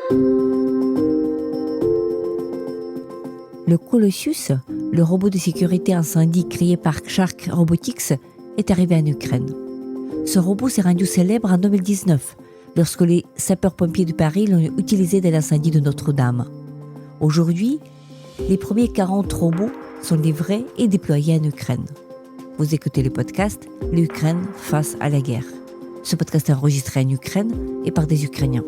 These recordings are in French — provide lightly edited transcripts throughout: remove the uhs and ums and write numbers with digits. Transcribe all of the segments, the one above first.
Le Colossus, le robot de sécurité incendie créé par Shark Robotics, est arrivé en Ukraine. Ce robot s'est rendu célèbre en 2019, lorsque les sapeurs-pompiers de Paris l'ont utilisé dans l'incendie de Notre-Dame. Aujourd'hui, les premiers 40 robots sont livrés et déployés en Ukraine. Vous écoutez le podcast « L'Ukraine face à la guerre ». Ce podcast est enregistré en Ukraine et par des Ukrainiens.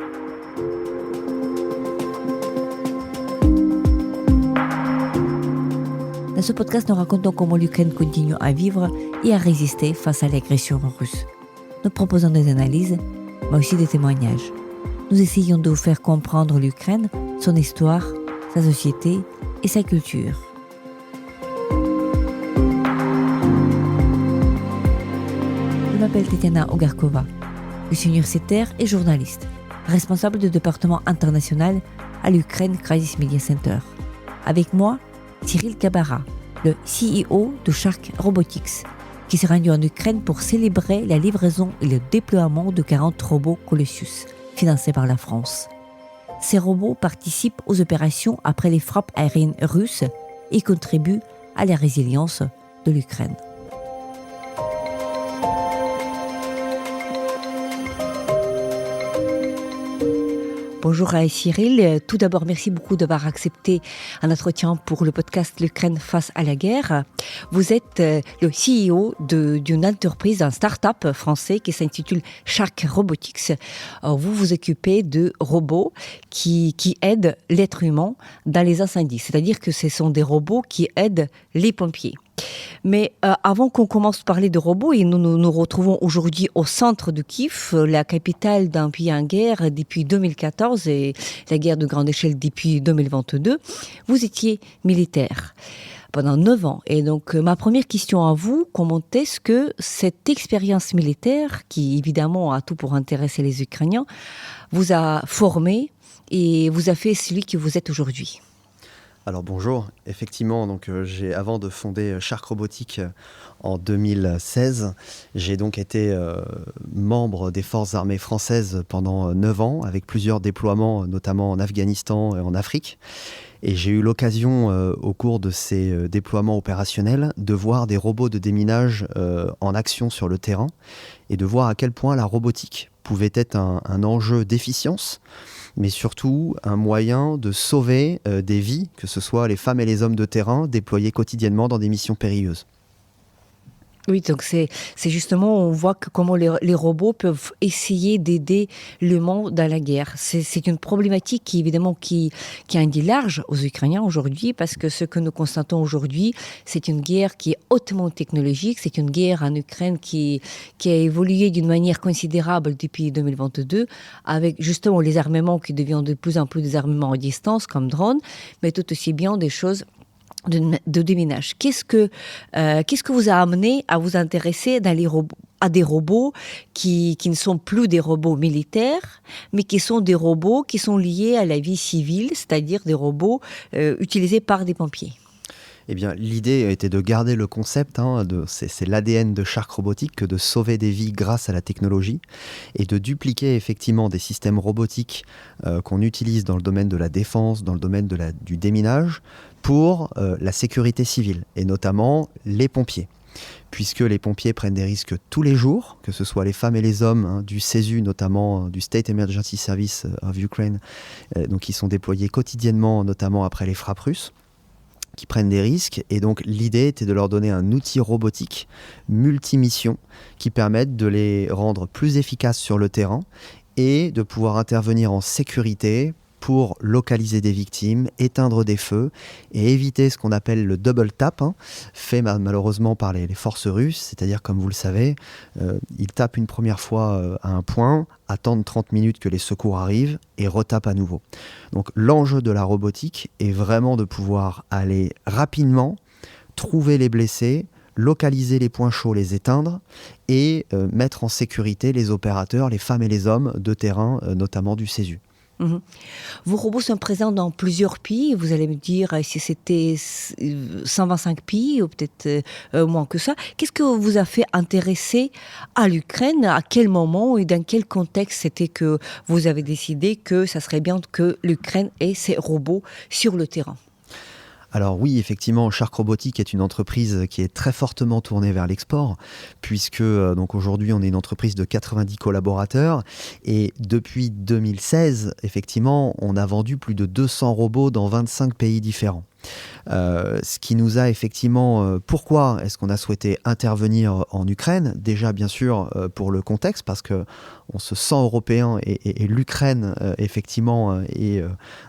Dans ce podcast, nous racontons comment l'Ukraine continue à vivre et à résister face à l'agression russe. Nous proposons des analyses, mais aussi des témoignages. Nous essayons de vous faire comprendre l'Ukraine, son histoire, sa société et sa culture. Je m'appelle Tetiana Ogarkova. Je suis universitaire et journaliste, responsable du département international à l'Ukraine Crisis Media Center. Avec moi, Cyril Kabara, le CEO de Shark Robotics, qui s'est rendu en Ukraine pour célébrer la livraison et le déploiement de 40 robots Colossus, financés par la France. Ces robots participent aux opérations après les frappes aériennes russes et contribuent à la résilience de l'Ukraine. Bonjour Cyril, tout d'abord merci beaucoup d'avoir accepté un entretien pour le podcast L'Ukraine face à la guerre. Vous êtes le CEO d'une entreprise, un start-up français qui s'intitule Shark Robotics. Vous vous occupez de robots qui aident l'être humain dans les incendies, c'est-à-dire que ce sont des robots qui aident les pompiers. Mais avant qu'on commence à parler de robots, et nous retrouvons aujourd'hui au centre de Kiev, la capitale d'un pays en guerre depuis 2014 et la guerre de grande échelle depuis 2022, vous étiez militaire pendant 9 ans. Et donc ma première question à vous, comment est-ce que cette expérience militaire, qui évidemment a tout pour intéresser les Ukrainiens, vous a formé et vous a fait celui que vous êtes aujourd'hui ? Alors bonjour, effectivement, donc avant de fonder Shark Robotics en 2016, j'ai donc été membre des forces armées françaises pendant 9 ans, avec plusieurs déploiements, notamment en Afghanistan et en Afrique. Et j'ai eu l'occasion, au cours de ces déploiements opérationnels, de voir des robots de déminage en action sur le terrain et de voir à quel point la robotique pouvait être un enjeu d'efficience, mais surtout un moyen de sauver des vies, que ce soit les femmes et les hommes de terrain déployés quotidiennement dans des missions périlleuses. Oui, donc c'est justement, on voit que comment les robots peuvent essayer d'aider le monde dans la guerre. C'est une problématique qui, évidemment, qui en dit large aux Ukrainiens aujourd'hui, parce que ce que nous constatons aujourd'hui, c'est une guerre qui est hautement technologique, c'est une guerre en Ukraine qui a évolué d'une manière considérable depuis 2022, avec justement les armements qui deviennent de plus en plus des armements à distance, comme drones, mais tout aussi bien des choses de déminage. Qu'est-ce que vous a amené à vous intéresser à des robots qui ne sont plus des robots militaires, mais qui sont des robots qui sont liés à la vie civile, c'est-à-dire des robots utilisés par des pompiers? Eh bien, l'idée était de garder le concept, c'est l'ADN de Shark Robotics, que de sauver des vies grâce à la technologie et de dupliquer effectivement des systèmes robotiques qu'on utilise dans le domaine de la défense, dans le domaine du déminage, pour la sécurité civile et notamment les pompiers. Puisque les pompiers prennent des risques tous les jours, que ce soit les femmes et les hommes du CESU, notamment du State Emergency Service of Ukraine, donc qui sont déployés quotidiennement, notamment après les frappes russes, qui prennent des risques. Et donc l'idée était de leur donner un outil robotique multimission qui permette de les rendre plus efficaces sur le terrain et de pouvoir intervenir en sécurité pour localiser des victimes, éteindre des feux et éviter ce qu'on appelle le double tap, fait malheureusement par les forces russes, c'est-à-dire, comme vous le savez, ils tapent une première fois à un point, attendent 30 minutes que les secours arrivent et retapent à nouveau. Donc l'enjeu de la robotique est vraiment de pouvoir aller rapidement, trouver les blessés, localiser les points chauds, les éteindre et mettre en sécurité les opérateurs, les femmes et les hommes de terrain, notamment du CESU. Mhm. Vos robots sont présents dans plusieurs pays. Vous allez me dire si c'était 125 pays ou peut-être moins que ça. Qu'est-ce que vous a fait intéresser à l'Ukraine? À quel moment et dans quel contexte c'était que vous avez décidé que ça serait bien que l'Ukraine ait ses robots sur le terrain? Alors oui, effectivement, Shark Robotics est une entreprise qui est très fortement tournée vers l'export, puisque donc aujourd'hui on est une entreprise de 90 collaborateurs et depuis 2016, effectivement, on a vendu plus de 200 robots dans 25 pays différents. Ce qui nous a effectivement... pourquoi est-ce qu'on a souhaité intervenir en Ukraine? Déjà, bien sûr, pour le contexte, parce qu'on se sent européen et l'Ukraine, effectivement, est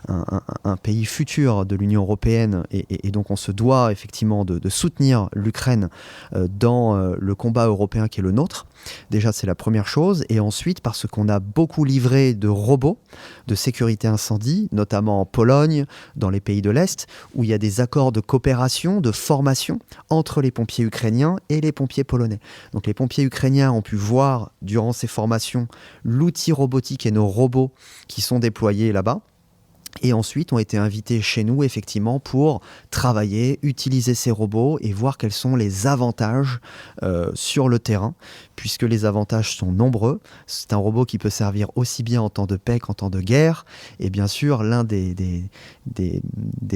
un pays futur de l'Union européenne et donc on se doit effectivement de soutenir l'Ukraine dans le combat européen qui est le nôtre. Déjà, c'est la première chose. Et ensuite, parce qu'on a beaucoup livré de robots de sécurité incendie, notamment en Pologne, dans les pays de l'Est, où il y a des accords de coopération, de formation entre les pompiers ukrainiens et les pompiers polonais. Donc les pompiers ukrainiens ont pu voir, durant ces formations, l'outil robotique et nos robots qui sont déployés là-bas. Et ensuite ont été invités chez nous effectivement pour travailler, utiliser ces robots et voir quels sont les avantages sur le terrain, puisque les avantages sont nombreux. C'est un robot qui peut servir aussi bien en temps de paix qu'en temps de guerre. Et bien sûr, l'un des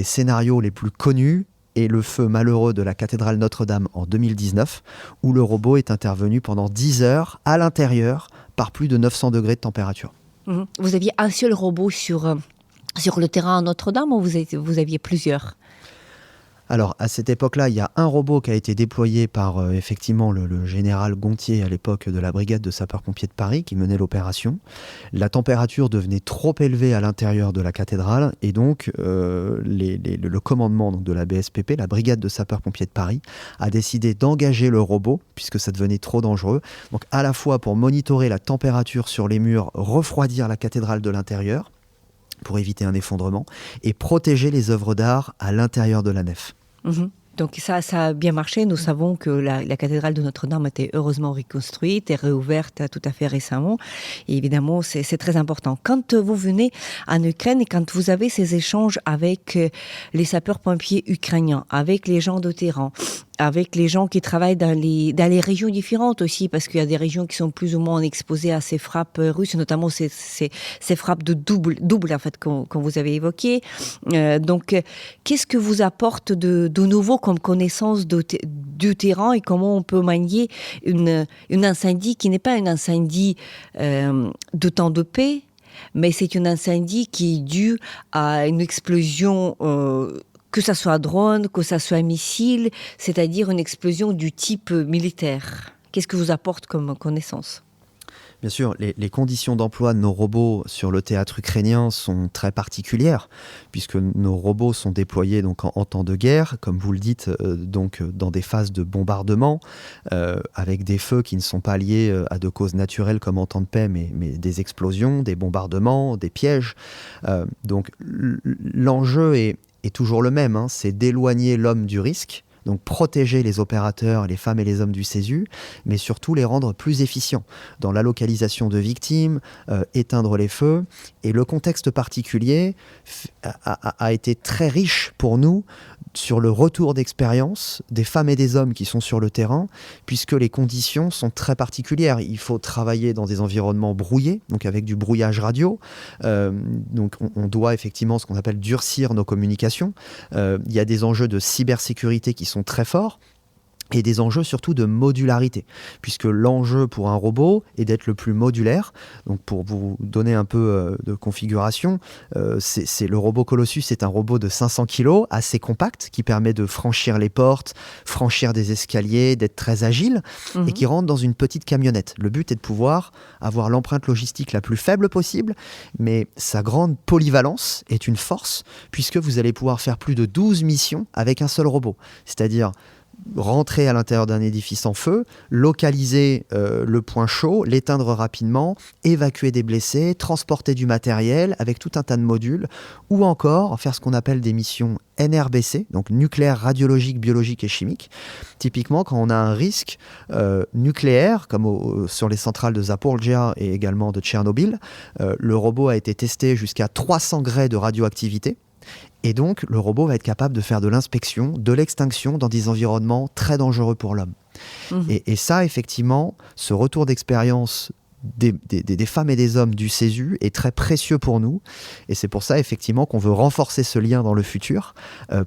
scénarios les plus connus est le feu malheureux de la cathédrale Notre-Dame en 2019, où le robot est intervenu pendant 10 heures à l'intérieur par plus de 900 degrés de température. Vous aviez un seul robot sur le terrain à Notre-Dame ou vous aviez plusieurs? Alors, à cette époque-là, il y a un robot qui a été déployé par effectivement le général Gontier à l'époque de la brigade de sapeurs-pompiers de Paris qui menait l'opération. La température devenait trop élevée à l'intérieur de la cathédrale et donc le commandement donc, de la BSPP, la brigade de sapeurs-pompiers de Paris, a décidé d'engager le robot puisque ça devenait trop dangereux. Donc, à la fois pour monitorer la température sur les murs, refroidir la cathédrale de l'intérieur, pour éviter un effondrement, et protéger les œuvres d'art à l'intérieur de la nef. Donc ça a bien marché. Nous savons que la cathédrale de Notre-Dame a été heureusement reconstruite et réouverte tout à fait récemment. Et évidemment, c'est très important. Quand vous venez en Ukraine et quand vous avez ces échanges avec les sapeurs-pompiers ukrainiens, avec les gens de terrain, avec les gens qui travaillent dans les régions différentes aussi, parce qu'il y a des régions qui sont plus ou moins exposées à ces frappes russes, notamment ces frappes de double en fait, qu'on vous avez évoquées. Donc, qu'est-ce que vous apporte de nouveau comme connaissance du terrain et comment on peut manier une incendie qui n'est pas une incendie de temps de paix, mais c'est une incendie qui est due à une explosion que ça soit drone, que ça soit missile, c'est-à-dire une explosion du type militaire. Qu'est-ce que vous apporte comme connaissance ? Bien sûr, les conditions d'emploi de nos robots sur le théâtre ukrainien sont très particulières, puisque nos robots sont déployés donc en temps de guerre, comme vous le dites, donc dans des phases de bombardement, avec des feux qui ne sont pas liés à de causes naturelles comme en temps de paix, mais des explosions, des bombardements, des pièges. Donc l'enjeu est toujours le même, hein, c'est d'éloigner l'homme du risque, donc protéger les opérateurs, les femmes et les hommes du CESU, mais surtout les rendre plus efficients dans la localisation de victimes, éteindre les feux. Et le contexte particulier a été très riche pour nous sur le retour d'expérience des femmes et des hommes qui sont sur le terrain, puisque les conditions sont très particulières. Il faut travailler dans des environnements brouillés, donc avec du brouillage radio. Donc on doit effectivement ce qu'on appelle durcir nos communications. Il y a des enjeux de cybersécurité qui sont très forts. Et des enjeux surtout de modularité, puisque l'enjeu pour un robot est d'être le plus modulaire. Donc pour vous donner un peu de configuration, le robot Colossus est un robot de 500 kg, assez compact, qui permet de franchir les portes, franchir des escaliers, d'être très agile, et qui rentre dans une petite camionnette. Le but est de pouvoir avoir l'empreinte logistique la plus faible possible, mais sa grande polyvalence est une force, puisque vous allez pouvoir faire plus de 12 missions avec un seul robot. C'est-à-dire rentrer à l'intérieur d'un édifice en feu, localiser le point chaud, l'éteindre rapidement, évacuer des blessés, transporter du matériel avec tout un tas de modules, ou encore faire ce qu'on appelle des missions NRBC, donc nucléaire, radiologique, biologique et chimique. Typiquement, quand on a un risque nucléaire, comme sur les centrales de Zaporizhzhia et également de Tchernobyl, le robot a été testé jusqu'à 300 degrés de radioactivité. Et donc, le robot va être capable de faire de l'inspection, de l'extinction dans des environnements très dangereux pour l'homme. Et ça, effectivement, ce retour d'expérience des femmes et des hommes du CESU est très précieux pour nous. Et c'est pour ça, effectivement, qu'on veut renforcer ce lien dans le futur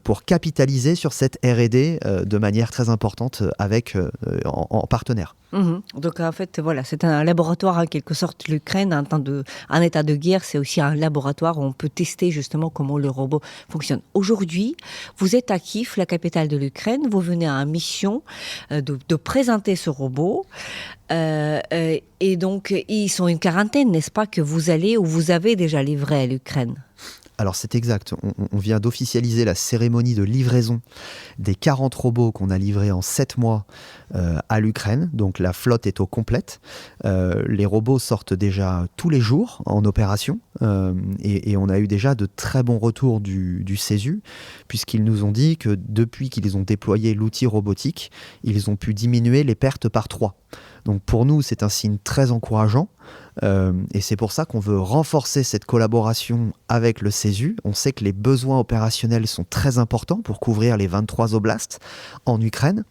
pour capitaliser sur cette R&D de manière très importante avec en partenaire. Donc en fait, voilà, c'est un laboratoire en quelque sorte. L'Ukraine, en état de guerre, c'est aussi un laboratoire où on peut tester justement comment le robot fonctionne. Aujourd'hui, vous êtes à Kiev, la capitale de l'Ukraine. Vous venez à une mission de présenter ce robot. Et donc, ils sont une quarantaine, n'est-ce pas, que vous allez ou vous avez déjà livré à l'Ukraine? Alors c'est exact, on vient d'officialiser la cérémonie de livraison des 40 robots qu'on a livrés en 7 mois à l'Ukraine. Donc la flotte est au complète. Les robots sortent déjà tous les jours en opération et on a eu déjà de très bons retours du CESU puisqu'ils nous ont dit que depuis qu'ils ont déployé l'outil robotique, ils ont pu diminuer les pertes par 3. Donc pour nous, c'est un signe très encourageant et c'est pour ça qu'on veut renforcer cette collaboration avec le CESU. On sait que les besoins opérationnels sont très importants pour couvrir les 23 oblasts en Ukraine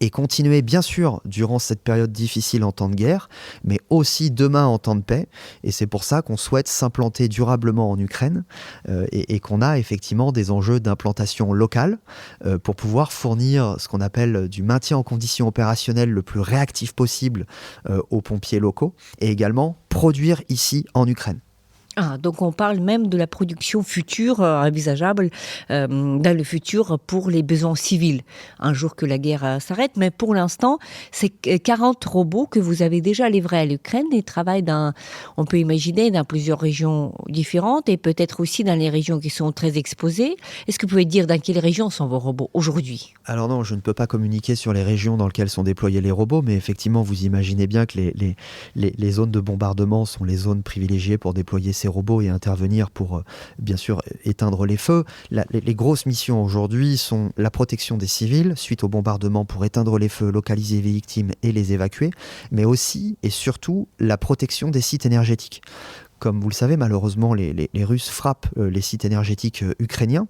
et continuer bien sûr durant cette période difficile en temps de guerre, mais aussi demain en temps de paix. Et c'est pour ça qu'on souhaite s'implanter durablement en Ukraine et qu'on a effectivement des enjeux d'implantation locale pour pouvoir fournir ce qu'on appelle du maintien en conditions opérationnelles le plus réactif possible aux pompiers locaux et également produire ici en Ukraine. Donc on parle même de la production future, envisageable dans le futur pour les besoins civils, un jour que la guerre s'arrête. Mais pour l'instant, c'est 40 robots que vous avez déjà livrés à l'Ukraine et travaillent on peut imaginer, dans plusieurs régions différentes et peut-être aussi dans les régions qui sont très exposées. Est-ce que vous pouvez dire dans quelles régions sont vos robots aujourd'hui? Alors non, je ne peux pas communiquer sur les régions dans lesquelles sont déployés les robots, mais effectivement, vous imaginez bien que les zones de bombardement sont les zones privilégiées pour déployer ces robots et intervenir pour, bien sûr, éteindre les feux. Les grosses missions aujourd'hui sont la protection des civils suite au bombardement pour éteindre les feux, localiser les victimes et les évacuer, mais aussi et surtout la protection des sites énergétiques. Comme vous le savez, malheureusement, les Russes frappent les sites énergétiques ukrainiens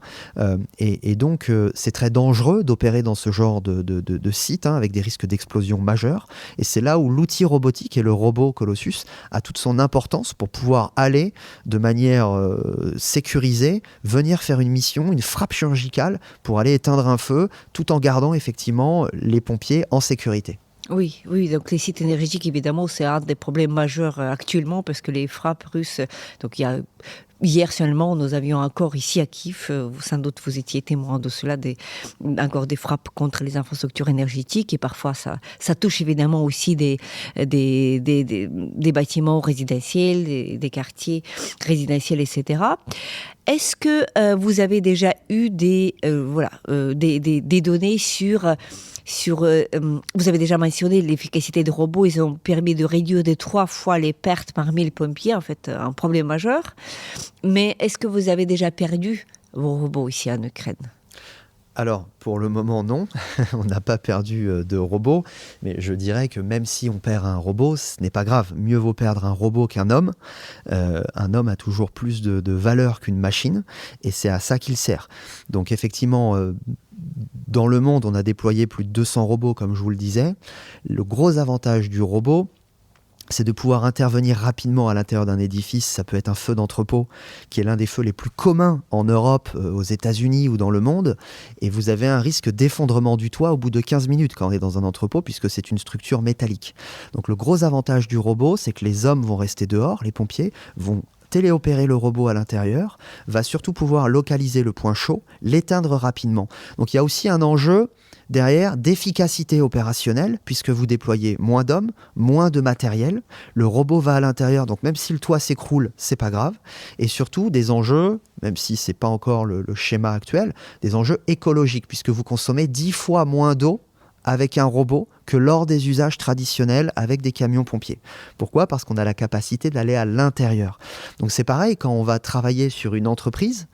et donc c'est très dangereux d'opérer dans ce genre de site avec des risques d'explosion majeurs. Et c'est là où l'outil robotique et le robot Colossus a toute son importance pour pouvoir aller de manière sécurisée, venir faire une mission, une frappe chirurgicale pour aller éteindre un feu tout en gardant effectivement les pompiers en sécurité. Oui, donc les sites énergétiques, évidemment, c'est un des problèmes majeurs actuellement parce que les frappes russes, donc hier seulement, nous avions encore ici à Kiev, sans doute vous étiez témoin de cela, encore des frappes contre les infrastructures énergétiques et parfois ça touche évidemment aussi des bâtiments résidentiels, des quartiers résidentiels, etc. Est-ce que vous avez déjà eu des données sur vous avez déjà mentionné l'efficacité des robots, ils ont permis de réduire de 3 fois les pertes parmi les pompiers, en fait, un problème majeur. Mais est-ce que vous avez déjà perdu vos robots ici en Ukraine ? Alors, pour le moment, non. On n'a pas perdu de robots. Mais je dirais que même si on perd un robot, ce n'est pas grave. Mieux vaut perdre un robot qu'un homme. Un homme a toujours plus de valeur qu'une machine. Et c'est à ça qu'il sert. Donc, effectivement, dans le monde, on a déployé plus de 200 robots, comme je vous le disais. Le gros avantage du robot, c'est de pouvoir intervenir rapidement à l'intérieur d'un édifice. Ça peut être un feu d'entrepôt, qui est l'un des feux les plus communs en Europe, aux États-Unis ou dans le monde. Et vous avez un risque d'effondrement du toit au bout de 15 minutes quand on est dans un entrepôt, puisque c'est une structure métallique. Donc le gros avantage du robot, c'est que les hommes vont rester dehors, les pompiers vont téléopérer le robot à l'intérieur, va surtout pouvoir localiser le point chaud, l'éteindre rapidement. Donc il y a aussi un enjeu derrière d'efficacité opérationnelle, puisque vous déployez moins d'hommes, moins de matériel, le robot va à l'intérieur, donc même si le toit s'écroule, c'est pas grave, et surtout des enjeux, même si c'est pas encore le schéma actuel, des enjeux écologiques, puisque vous consommez 10 fois moins d'eau avec un robot que lors des usages traditionnels avec des camions pompiers. Pourquoi ? Parce qu'on a la capacité d'aller à l'intérieur. Donc c'est pareil, quand on va travailler sur une entreprise,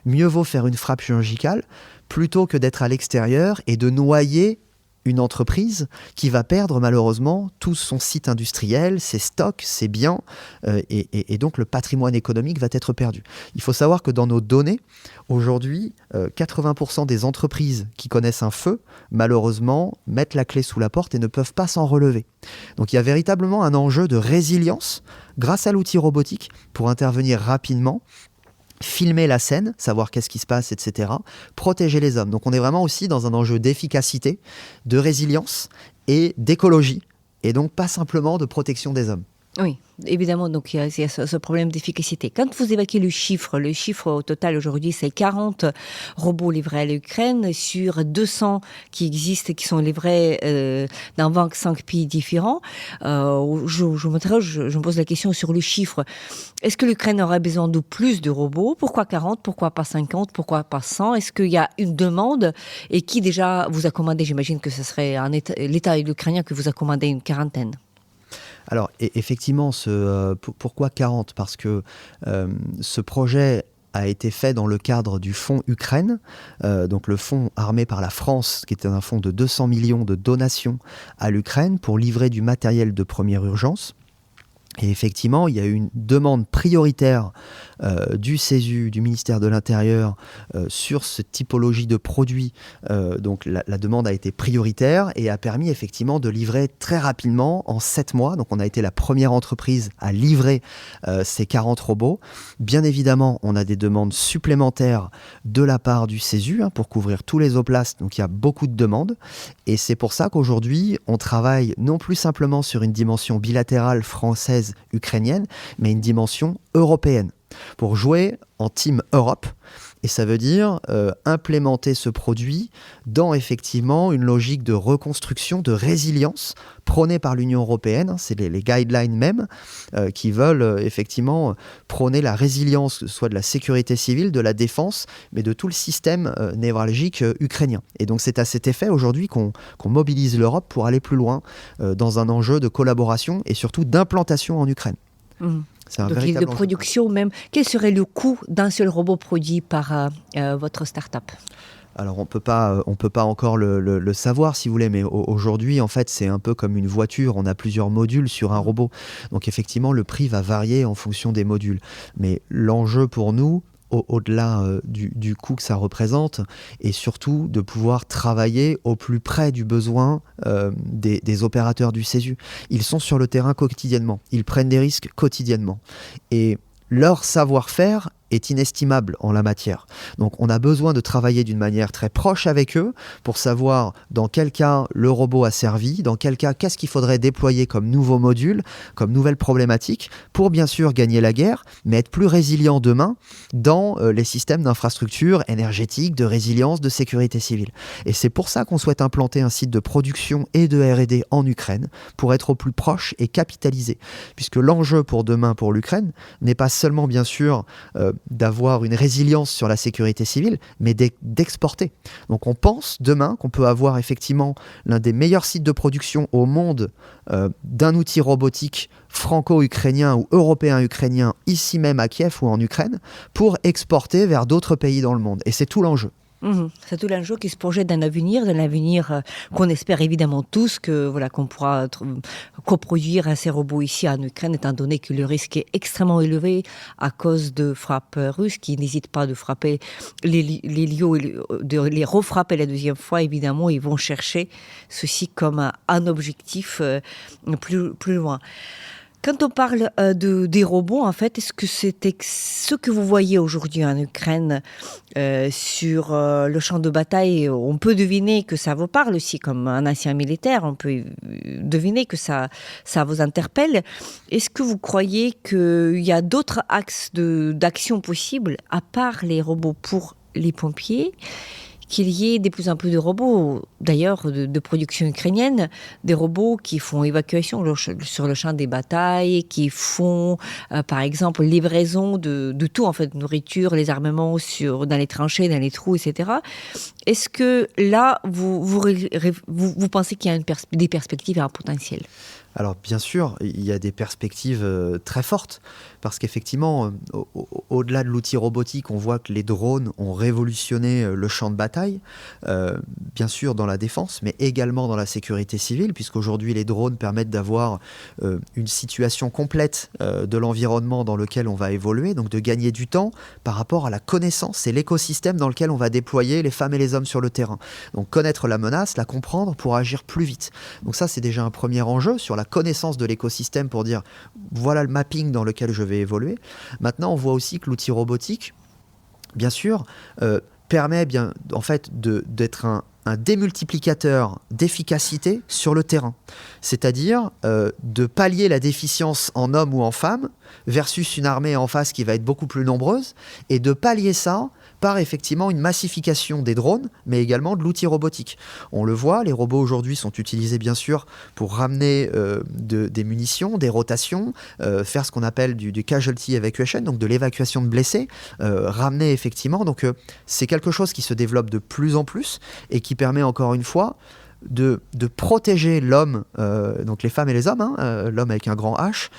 mieux vaut faire une frappe chirurgicale plutôt que d'être à l'extérieur et de noyer une entreprise qui va perdre malheureusement tout son site industriel, ses stocks, ses biens, et donc le patrimoine économique va être perdu. Il faut savoir que dans nos données, aujourd'hui, 80% des entreprises qui connaissent un feu, malheureusement, mettent la clé sous la porte et ne peuvent pas s'en relever. Donc il y a véritablement un enjeu de résilience grâce à l'outil robotique pour intervenir rapidement, filmer la scène, savoir qu'est-ce qui se passe, etc., protéger les hommes. Donc on est vraiment aussi dans un enjeu d'efficacité, de résilience et d'écologie, et donc pas simplement de protection des hommes. Oui, évidemment, donc il y a ce problème d'efficacité. Quand vous évoquez le chiffre au total aujourd'hui, c'est 40 robots livrés à l'Ukraine sur 200 qui existent, qui sont livrés dans 25 pays différents. Je me pose la question sur le chiffre. Est-ce que l'Ukraine aurait besoin de plus de robots ? Pourquoi 40 ? Pourquoi pas 50 ? Pourquoi pas 100 ? Est-ce qu'il y a une demande ? Et qui déjà vous a commandé ? J'imagine que ce serait l'État ukrainien que vous a commandé une quarantaine. Alors, effectivement, pourquoi 40 ? Parce que ce projet a été fait dans le cadre du fonds Ukraine, donc le fonds armé par la France, qui était un fonds de 200 millions de donations à l'Ukraine pour livrer du matériel de première urgence. Et effectivement, il y a eu une demande prioritaire du CESU, du ministère de l'Intérieur, sur cette typologie de produits. Donc la demande a été prioritaire et a permis effectivement de livrer très rapidement, en 7 mois. Donc on a été la première entreprise à livrer ces 40 robots. Bien évidemment, on a des demandes supplémentaires de la part du CESU pour couvrir tous les oblasts. Donc il y a beaucoup de demandes. Et c'est pour ça qu'aujourd'hui, on travaille non plus simplement sur une dimension bilatérale française ukrainienne, mais une dimension européenne, pour jouer en Team Europe. Et ça veut dire implémenter ce produit dans effectivement une logique de reconstruction, de résilience prônée par l'Union européenne. C'est les guidelines même qui veulent effectivement prôner la résilience, soit de la sécurité civile, de la défense, mais de tout le système névralgique ukrainien. Et donc c'est à cet effet aujourd'hui qu'on mobilise l'Europe pour aller plus loin dans un enjeu de collaboration et surtout d'implantation en Ukraine. Mmh. Donc il y a de production même. Quel serait le coût d'un seul robot produit par votre start-up ? Alors on peut pas encore le savoir si vous voulez, mais aujourd'hui en fait c'est un peu comme une voiture, on a plusieurs modules sur un robot. Donc effectivement le prix va varier en fonction des modules. Mais l'enjeu pour nous, au-delà du coût que ça représente, et surtout de pouvoir travailler au plus près du besoin des opérateurs du CESU. Ils sont sur le terrain quotidiennement, ils prennent des risques quotidiennement. Et leur savoir-faire est inestimable en la matière. Donc on a besoin de travailler d'une manière très proche avec eux pour savoir dans quel cas le robot a servi, dans quel cas qu'est-ce qu'il faudrait déployer comme nouveau module, comme nouvelle problématique, pour bien sûr gagner la guerre, mais être plus résilient demain dans les systèmes d'infrastructure énergétique, de résilience, de sécurité civile. Et c'est pour ça qu'on souhaite implanter un site de production et de R&D en Ukraine, pour être au plus proche et capitaliser. Puisque l'enjeu pour demain pour l'Ukraine n'est pas seulement bien sûr d'avoir une résilience sur la sécurité civile, mais d'exporter. Donc on pense demain qu'on peut avoir effectivement l'un des meilleurs sites de production au monde d'un outil robotique franco-ukrainien ou européen-ukrainien, ici même à Kiev ou en Ukraine, pour exporter vers d'autres pays dans le monde. Et c'est tout l'enjeu. C'est tout l'enjeu qui se projette d'un avenir qu'on espère évidemment tous qu'on pourra coproduire ces robots ici en Ukraine, étant donné que le risque est extrêmement élevé à cause de frappes russes qui n'hésitent pas de frapper les lieux, de les refrapper la deuxième fois. Évidemment, ils vont chercher ceci comme un objectif plus loin. Quand on parle des robots, en fait, est-ce que c'était ce que vous voyez aujourd'hui en Ukraine sur le champ de bataille? On peut deviner que ça vous parle aussi, comme un ancien militaire, on peut deviner que ça vous interpelle. Est-ce que vous croyez qu'il y a d'autres axes d'action possibles, à part les robots pour les pompiers, qu'il y ait de plus en plus de robots, d'ailleurs de production ukrainienne, des robots qui font évacuation sur le champ des batailles, qui font par exemple livraison de tout, en fait, nourriture, les armements dans les tranchées, dans les trous, etc. Est-ce que là, vous pensez qu'il y a des perspectives et un potentiel? Alors bien sûr, il y a des perspectives très fortes, parce qu'effectivement, au-delà de l'outil robotique, on voit que les drones ont révolutionné le champ de bataille, bien sûr dans la défense, mais également dans la sécurité civile, puisqu'aujourd'hui les drones permettent d'avoir une situation complète de l'environnement dans lequel on va évoluer, donc de gagner du temps par rapport à la connaissance et l'écosystème dans lequel on va déployer les femmes et les hommes sur le terrain. Donc connaître la menace, la comprendre pour agir plus vite. Donc ça, c'est déjà un premier enjeu sur la connaissance de l'écosystème pour dire voilà le mapping dans lequel je vais évoluer. Maintenant, on voit aussi que l'outil robotique, bien sûr, permet en fait d'être un démultiplicateur d'efficacité sur le terrain. C'est-à-dire de pallier la déficience en hommes ou en femmes versus une armée en face qui va être beaucoup plus nombreuse, et de pallier ça par effectivement une massification des drones, mais également de l'outil robotique. On le voit, les robots aujourd'hui sont utilisés bien sûr pour ramener des munitions, des rotations, faire ce qu'on appelle du casualty evacuation, donc de l'évacuation de blessés, ramener effectivement. Donc c'est quelque chose qui se développe de plus en plus et qui permet encore une fois de protéger l'homme, donc les femmes et les hommes, l'homme avec un grand H,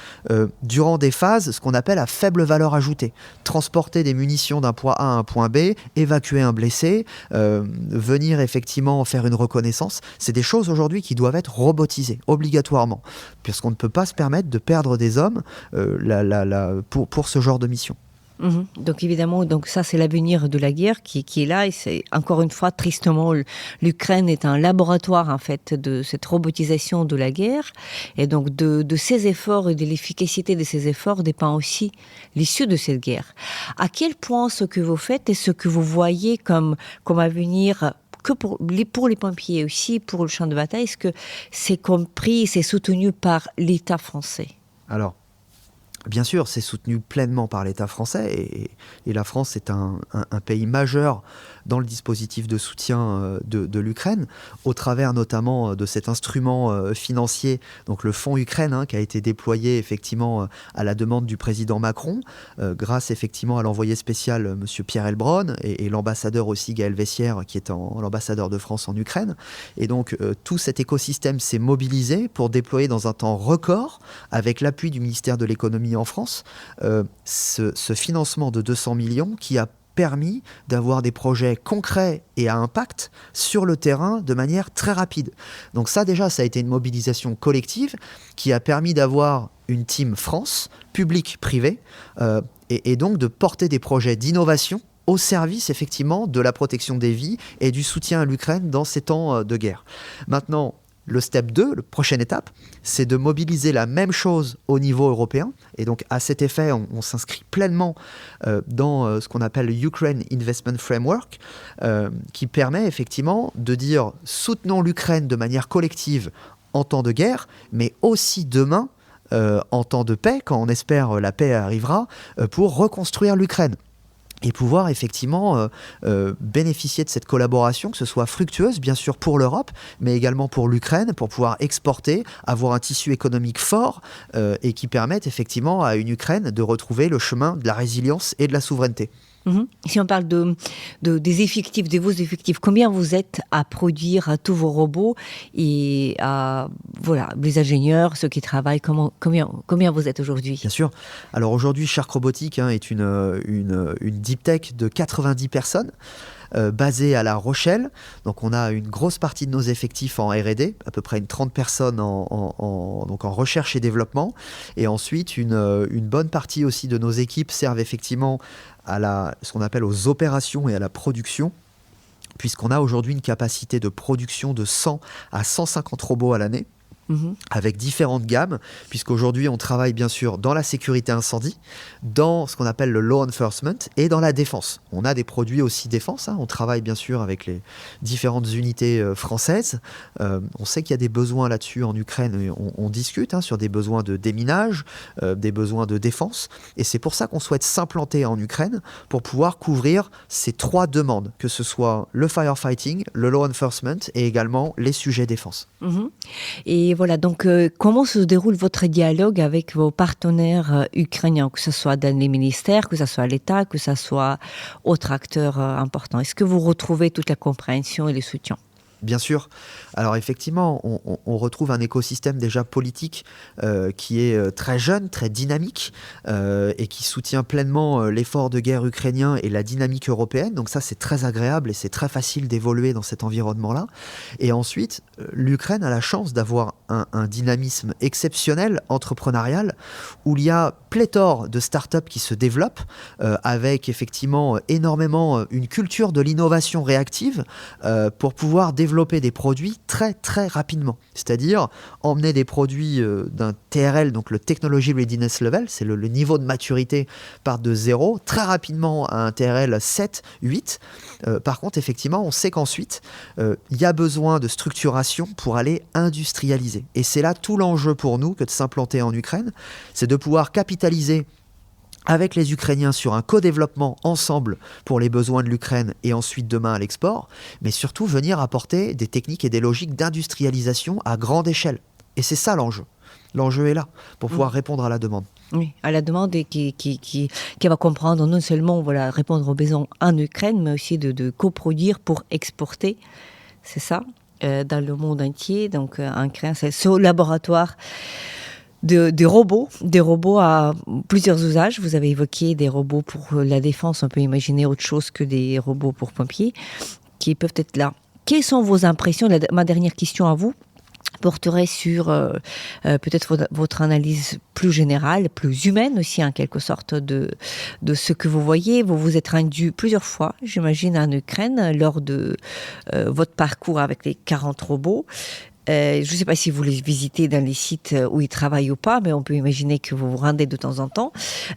durant des phases, ce qu'on appelle à faible valeur ajoutée. Transporter des munitions d'un point A à un point B, évacuer un blessé, venir effectivement faire une reconnaissance, c'est des choses aujourd'hui qui doivent être robotisées, obligatoirement, puisqu'on ne peut pas se permettre de perdre des hommes pour ce genre de mission. Donc évidemment, donc ça c'est l'avenir de la guerre qui est là, et c'est encore une fois tristement l'Ukraine est un laboratoire en fait de cette robotisation de la guerre, et donc de ces efforts et de l'efficacité de ces efforts dépend aussi l'issue de cette guerre. À quel point ce que vous faites et ce que vous voyez comme avenir, que pour les pompiers aussi, pour le champ de bataille, est-ce que c'est compris, c'est soutenu par l'État français? Alors, bien sûr, c'est soutenu pleinement par l'État français, et la France est un pays majeur dans le dispositif de soutien de l'Ukraine, au travers notamment de cet instrument financier, donc le Fonds Ukraine, qui a été déployé effectivement à la demande du président Macron, grâce effectivement à l'envoyé spécial M. Pierre Heilbronn et l'ambassadeur aussi Gaël Vessière, qui est l'ambassadeur de France en Ukraine. Et donc tout cet écosystème s'est mobilisé pour déployer dans un temps record, avec l'appui du ministère de l'économie en France, ce financement de 200 millions qui a permis d'avoir des projets concrets et à impact sur le terrain de manière très rapide. Donc ça déjà, ça a été une mobilisation collective qui a permis d'avoir une team France, public-privé, et donc de porter des projets d'innovation au service effectivement de la protection des vies et du soutien à l'Ukraine dans ces temps de guerre. Maintenant, le step 2, la prochaine étape, c'est de mobiliser la même chose au niveau européen. Et donc, à cet effet, on s'inscrit pleinement dans ce qu'on appelle le Ukraine Investment Framework, qui permet effectivement de dire soutenons l'Ukraine de manière collective en temps de guerre, mais aussi demain, en temps de paix, quand on espère la paix arrivera, pour reconstruire l'Ukraine. Et pouvoir effectivement bénéficier de cette collaboration, que ce soit fructueuse bien sûr pour l'Europe, mais également pour l'Ukraine, pour pouvoir exporter, avoir un tissu économique fort et qui permette effectivement à une Ukraine de retrouver le chemin de la résilience et de la souveraineté. Si on parle des effectifs, de vos effectifs, combien vous êtes à produire tous vos robots et les ingénieurs, ceux qui travaillent, combien vous êtes aujourd'hui? Bien sûr. Alors aujourd'hui, Shark Robotics est une deep tech de 90 personnes. Basée à La Rochelle. Donc on a une grosse partie de nos effectifs en R&D, à peu près 30 personnes donc en recherche et développement. Et ensuite, une bonne partie aussi de nos équipes servent effectivement à ce qu'on appelle aux opérations et à la production, puisqu'on a aujourd'hui une capacité de production de 100 à 150 robots à l'année. avec différentes gammes, puisqu'aujourd'hui on travaille bien sûr dans la sécurité incendie, dans ce qu'on appelle le law enforcement et dans la défense. On a des produits aussi défense, on travaille bien sûr avec les différentes unités françaises. On sait qu'il y a des besoins là-dessus en Ukraine, on discute sur des besoins de déminage, des besoins de défense, et c'est pour ça qu'on souhaite s'implanter en Ukraine pour pouvoir couvrir ces 3 demandes, que ce soit le firefighting, le law enforcement et également les sujets défense. Et voilà, donc comment se déroule votre dialogue avec vos partenaires ukrainiens, que ce soit dans les ministères, que ce soit l'État, que ce soit autres acteurs importants? Est-ce que vous retrouvez toute la compréhension et le soutien? Bien sûr. Alors effectivement, on retrouve un écosystème déjà politique qui est très jeune, très dynamique et qui soutient pleinement l'effort de guerre ukrainien et la dynamique européenne. Donc ça, c'est très agréable et c'est très facile d'évoluer dans cet environnement-là. Et ensuite, l'Ukraine a la chance d'avoir un dynamisme exceptionnel, entrepreneurial, où il y a pléthore de startups qui se développent avec effectivement énormément une culture de l'innovation réactive pour pouvoir développer des produits très très rapidement. C'est-à-dire emmener des produits d'un TRL, donc le Technology Readiness Level, c'est le niveau de maturité part de 0, très rapidement à un TRL 7, 8. Par contre, effectivement, on sait qu'ensuite, il y a besoin de structuration pour aller industrialiser. Et c'est là tout l'enjeu pour nous que de s'implanter en Ukraine, c'est de pouvoir capitaliser avec les Ukrainiens sur un co-développement ensemble pour les besoins de l'Ukraine et ensuite demain à l'export, mais surtout venir apporter des techniques et des logiques d'industrialisation à grande échelle. Et c'est ça l'enjeu. L'enjeu est là, pour pouvoir répondre à la demande. Oui, à la demande et qui va comprendre non seulement répondre aux besoins en Ukraine, mais aussi de coproduire pour exporter, c'est ça, dans le monde entier. Donc en créant ce laboratoire des robots à plusieurs usages. Vous avez évoqué des robots pour la défense, on peut imaginer autre chose que des robots pour pompiers, qui peuvent être là. Quelles sont vos impressions? Ma dernière question à vous porterait sur peut-être votre analyse plus générale, plus humaine aussi en quelque sorte de ce que vous voyez. Vous vous êtes rendu plusieurs fois, j'imagine, en Ukraine lors de votre parcours avec les 40 robots. Je ne sais pas si vous les visitez dans les sites où ils travaillent ou pas, mais on peut imaginer que vous vous rendez de temps en temps.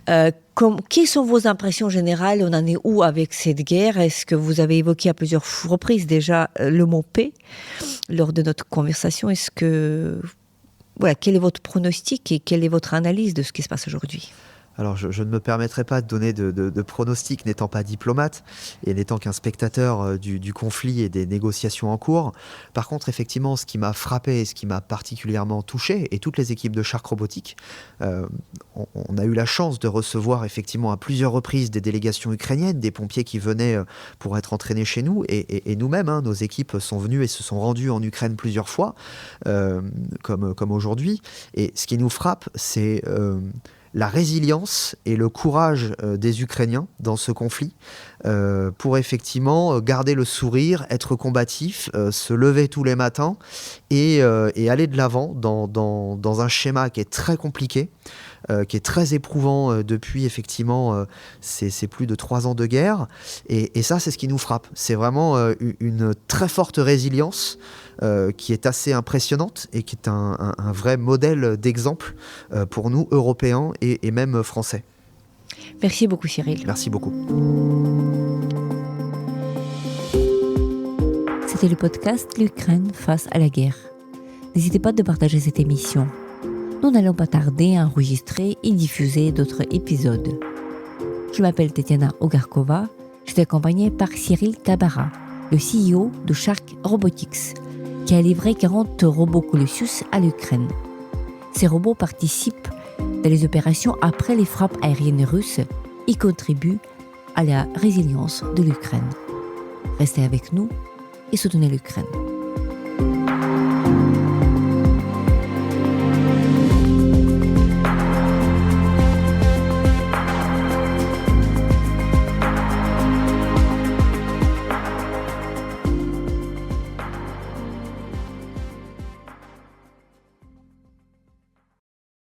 Quelles sont vos impressions générales? On en est où avec cette guerre? Est-ce que vous avez évoqué à plusieurs reprises déjà le mot paix lors de notre conversation? Quel est votre pronostic et quelle est votre analyse de ce qui se passe aujourd'hui? Alors, je ne me permettrai pas de donner de pronostics n'étant pas diplomate et n'étant qu'un spectateur du conflit et des négociations en cours. Par contre, effectivement, ce qui m'a frappé et ce qui m'a particulièrement touché, et toutes les équipes de Shark Robotics, on a eu la chance de recevoir effectivement à plusieurs reprises des délégations ukrainiennes, des pompiers qui venaient pour être entraînés chez nous, et nous-mêmes, nos équipes sont venues et se sont rendues en Ukraine plusieurs fois, comme aujourd'hui. Et ce qui nous frappe, c'est la résilience et le courage des Ukrainiens dans ce conflit pour effectivement garder le sourire, être combatif, se lever tous les matins et aller de l'avant dans un schéma qui est très compliqué, qui est très éprouvant depuis effectivement ces plus de 3 ans de guerre. Et ça, c'est ce qui nous frappe. C'est vraiment une très forte résilience qui est assez impressionnante et qui est un vrai modèle d'exemple pour nous, Européens et même Français. Merci beaucoup, Cyril. Merci beaucoup. C'était le podcast L'Ukraine face à la guerre. N'hésitez pas de partager cette émission. Nous n'allons pas tarder à enregistrer et diffuser d'autres épisodes. Je m'appelle Tetiana Ogarkova. Je suis accompagnée par Cyril Tabara, le CEO de Shark Robotics, qui a livré 40 robots Colossus à l'Ukraine. Ces robots participent dans les opérations après les frappes aériennes russes et contribuent à la résilience de l'Ukraine. Restez avec nous et soutenez l'Ukraine.